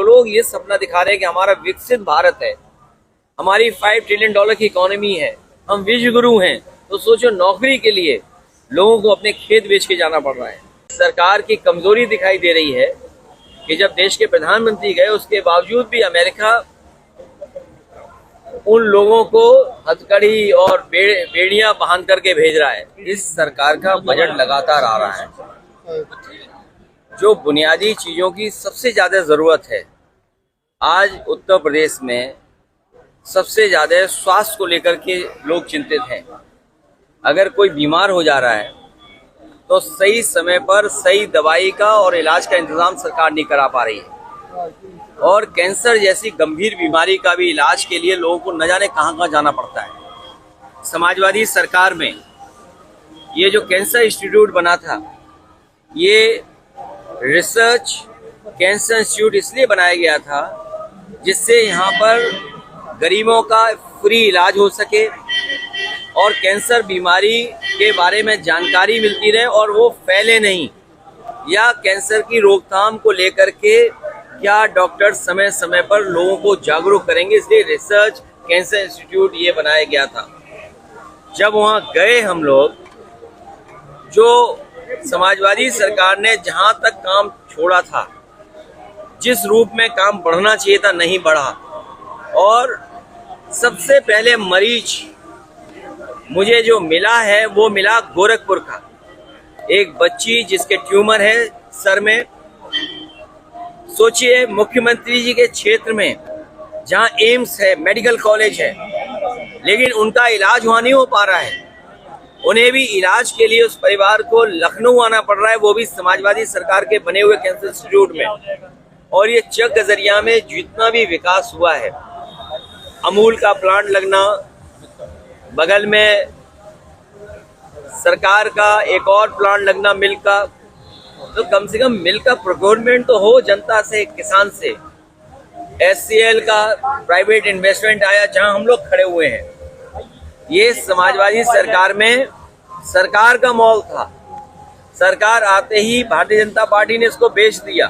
लोग ये सपना दिखा रहे हैं कि हमारा विकसित भारत है, हमारी $5 ट्रिलियन की इकोनॉमी है, हम विश्व गुरु हैं, तो सोचो नौकरी के लिए लोगों को अपने खेत बेच के जाना पड़ रहा है। सरकार की कमजोरी दिखाई दे रही है कि जब देश के प्रधानमंत्री गए उसके बावजूद भी अमेरिका उन लोगों को हथकड़ी और बेड़ियां बांध करके भेज रहा है। इस सरकार का बजट लगातार आ रहा है। जो बुनियादी चीजों की सबसे ज्यादा जरूरत है, आज उत्तर प्रदेश में सबसे ज्यादा स्वास्थ्य को लेकर के लोग चिंतित हैं। अगर कोई बीमार हो जा रहा है तो सही समय पर सही दवाई का और इलाज का इंतजाम सरकार नहीं करा पा रही है, और कैंसर जैसी गंभीर बीमारी का भी इलाज के लिए लोगों को न जाने कहां जाना पड़ता है। समाजवादी सरकार में ये जो कैंसर इंस्टीट्यूट बना था, ये रिसर्च कैंसर इंस्टीट्यूट इसलिए बनाया गया था जिससे यहाँ पर गरीबों का फ्री इलाज हो सके और कैंसर बीमारी के बारे में जानकारी मिलती रहे और वो फैले नहीं, या कैंसर की रोकथाम को लेकर के क्या डॉक्टर समय समय पर लोगों को जागरूक करेंगे, इसलिए रिसर्च कैंसर इंस्टीट्यूट ये बनाया गया था। जब वहाँ गए हम लोग, जो समाजवादी सरकार ने जहाँ तक काम छोड़ा था, जिस रूप में काम बढ़ना चाहिए था नहीं बढ़ा, और सबसे पहले मरीज मुझे जो मिला है वो मिला गोरखपुर का, एक बच्ची जिसके ट्यूमर है सर में। सोचिए मुख्यमंत्री जी के क्षेत्र में जहां एम्स है, मेडिकल कॉलेज है, लेकिन उनका इलाज वहां नहीं हो पा रहा है। उन्हें भी इलाज के लिए उस परिवार को लखनऊ आना पड़ रहा है, वो भी समाजवादी सरकार के बने हुए कैंसर इंस्टीट्यूट में। और ये चक गजरिया में जितना भी विकास हुआ है, अमूल का प्लांट लगना, बगल में सरकार का एक और प्लांट लगना मिल्क का, तो कम से कम मिल्क का प्रोक्योरमेंट तो हो जनता से, किसान से। SCL का प्राइवेट इन्वेस्टमेंट आया जहां हम लोग खड़े हुए हैं। ये समाजवादी सरकार में सरकार का मॉल था, सरकार आते ही भारतीय जनता पार्टी ने इसको बेच दिया।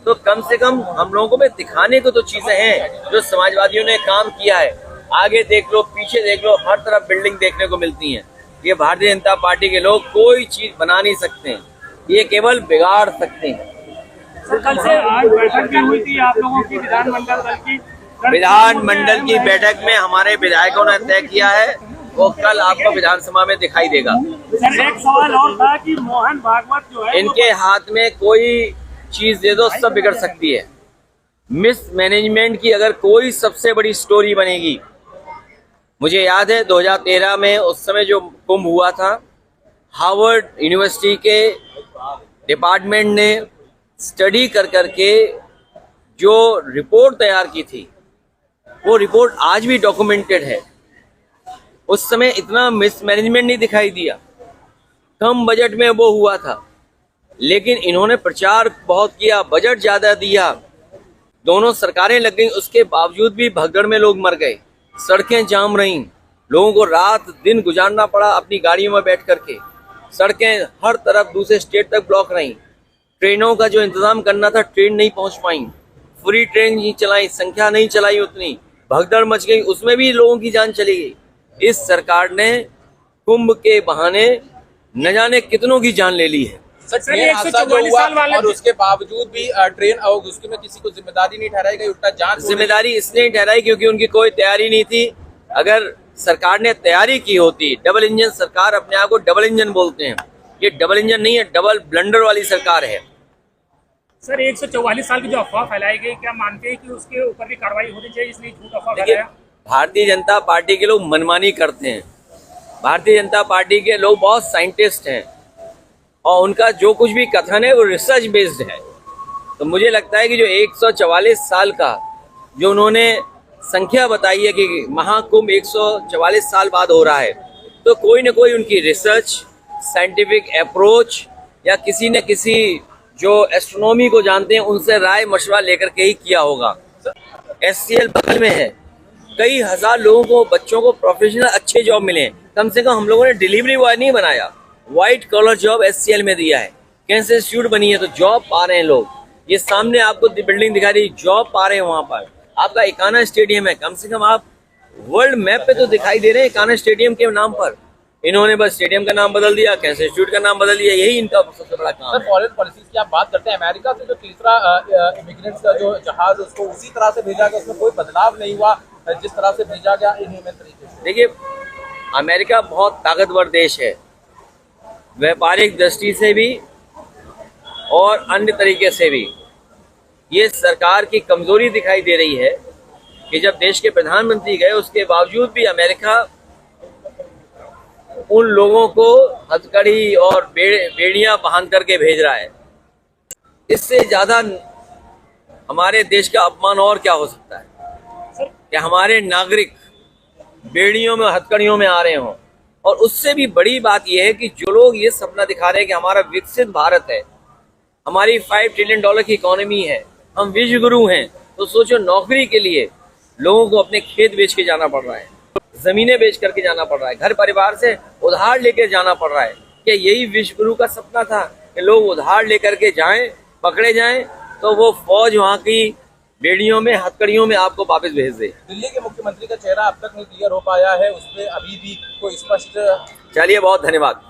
तो कम से कम हम लोगों में दिखाने को तो चीजें हैं जो समाजवादियों ने काम किया है। आगे देख लो, पीछे देख लो, हर तरफ बिल्डिंग देखने को मिलती हैं। ये भारतीय जनता पार्टी के लोग कोई चीज बना नहीं सकते हैं, ये केवल बिगाड़ सकते हैं। कल से आज बैठक भी हुई थी आप लोगों की विधानमंडल दल की। विधानमंडल की बैठक में हमारे विधायकों ने तय किया है, वो कल आपको विधानसभा में दिखाई देगा। सर एक सवाल और था कि मोहन भागवत जो है, इनके हाथ में कोई चीज दे दो सब बिगड़ सकती है। मिस मैनेजमेंट की अगर कोई सबसे बड़ी स्टोरी बनेगी, मुझे याद है 2013 में उस समय जो कुंभ हुआ था, हार्वर्ड यूनिवर्सिटी के डिपार्टमेंट ने स्टडी कर करके जो रिपोर्ट तैयार की थी, वो रिपोर्ट आज भी डॉक्यूमेंटेड है। उस समय इतना मिसमैनेजमेंट नहीं दिखाई दिया, कम बजट में वो हुआ था, लेकिन इन्होंने प्रचार बहुत किया, बजट ज्यादा दिया, दोनों सरकारें लग गई, उसके बावजूद भी भगदड़ में लोग मर गए, सड़कें जाम रहीं, लोगों को रात दिन गुजारना पड़ा अपनी गाड़ियों में बैठ करके, सड़कें हर तरफ दूसरे स्टेट तक ब्लॉक रहीं, ट्रेनों का जो इंतजाम करना था ट्रेन नहीं पहुंच पाई, फ्री ट्रेन नहीं चलाई, संख्या नहीं चलाई उतनी, भगदड़ मच गई, उसमें भी लोगों की जान चली गई। इस सरकार ने कुंभ के बहाने न जाने कितनों की जान ले ली है। और उसके बावजूद भी ट्रेन उसके में किसी को जिम्मेदारी नहीं ठहराई गई, उल्टा जांच जिम्मेदारी इसलिए ठहराई क्योंकि उनकी कोई तैयारी नहीं थी। अगर सरकार ने तैयारी की होती, डबल इंजन सरकार, अपने आप को डबल इंजन बोलते हैं, ये डबल इंजन नहीं है, डबल ब्लंडर वाली सरकार है। सर 144 साल की जो अफवाह फैलाई गई, क्या मानते हैं कि उसके ऊपर भी कार्रवाई होनी चाहिए, इसलिए झूठ अफवाह फैलाया? भारतीय जनता पार्टी के लोग मनमानी करते हैं। भारतीय जनता पार्टी के लोग बहुत साइंटिस्ट हैं और उनका जो कुछ भी कथन है वो रिसर्च बेस्ड है। तो मुझे लगता है कि जो 144 साल का जो उन्होंने संख्या बताई है कि महाकुंभ 144 साल बाद हो रहा है, तो कोई न कोई उनकी रिसर्च, साइंटिफिक अप्रोच या किसी न किसी जो एस्ट्रोनॉमी को जानते हैं उनसे राय मशवरा लेकर के ही किया होगा। SCL बगल में है, कई हजार लोगों को, बच्चों को प्रोफेशनल अच्छे जॉब मिले। कम से कम हम लोगों ने डिलीवरी बॉय नहीं बनाया, व्हाइट कॉलर जॉब SCL में दिया है। कैंसर इंस्टीट्यूट बनी है तो जॉब पा रहे हैं लोग। ये सामने आपको बिल्डिंग दिखा रही, जॉब पा रहे हैं वहां पर। आपका इकाना स्टेडियम है, कम से कम आप वर्ल्ड मैप पे तो दिखाई दे रहे हैं इकाना स्टेडियम के नाम पर। इन्होंने बस स्टेडियम का नाम बदल दिया, कैंसर इंस्टीट्यूट का नाम बदल दिया, यही इनका सबसे बड़ा काम सर है। फॉरेन पॉलिसीज की आप बात करते हैं, अमेरिका से जो तीसरा इमिग्रेंट्स का जो जहाज उसको उसी तरह से भेजा गया, उसमें कोई बदलाव नहीं हुआ जिस तरह से भेजा गया इनह्यूमन तरीके से। देखिए, अमेरिका बहुत ताकतवर देश है, व्यापारिक दृष्टि से भी और अन्य तरीके से भी। ये सरकार की कमजोरी दिखाई दे रही है कि जब देश के प्रधानमंत्री गए उसके बावजूद भी अमेरिका उन लोगों को हथकड़ी और बेड़ियां बांध करके भेज रहा है। इससे ज्यादा हमारे देश का अपमान और क्या हो सकता है कि हमारे नागरिक बेड़ियों में हथकड़ियों में आ रहे हों। और उससे भी बड़ी बात यह है कि जो लोग ये सपना दिखा रहे हैं कि हमारा विकसित भारत है, हमारी $5 ट्रिलियन की इकोनॉमी है, हम विश्व गुरु हैं, तो सोचो नौकरी के लिए लोगों को अपने खेत बेच के जाना पड़ रहा है, जमीनें बेच करके जाना पड़ रहा है, घर परिवार से उधार लेकर जाना पड़ रहा है। क्या यही विश्व गुरु का सपना था कि लोग उधार लेकर के जाएं, पकड़े जाएं, तो वो फौज वहां की बेड़ियों में हथकड़ियों में आपको वापस भेज दे? दिल्ली के मुख्यमंत्री का चेहरा अब तक नहीं क्लियर हो पाया है, उस पर अभी भी कोई स्पष्ट। चलिए, बहुत धन्यवाद।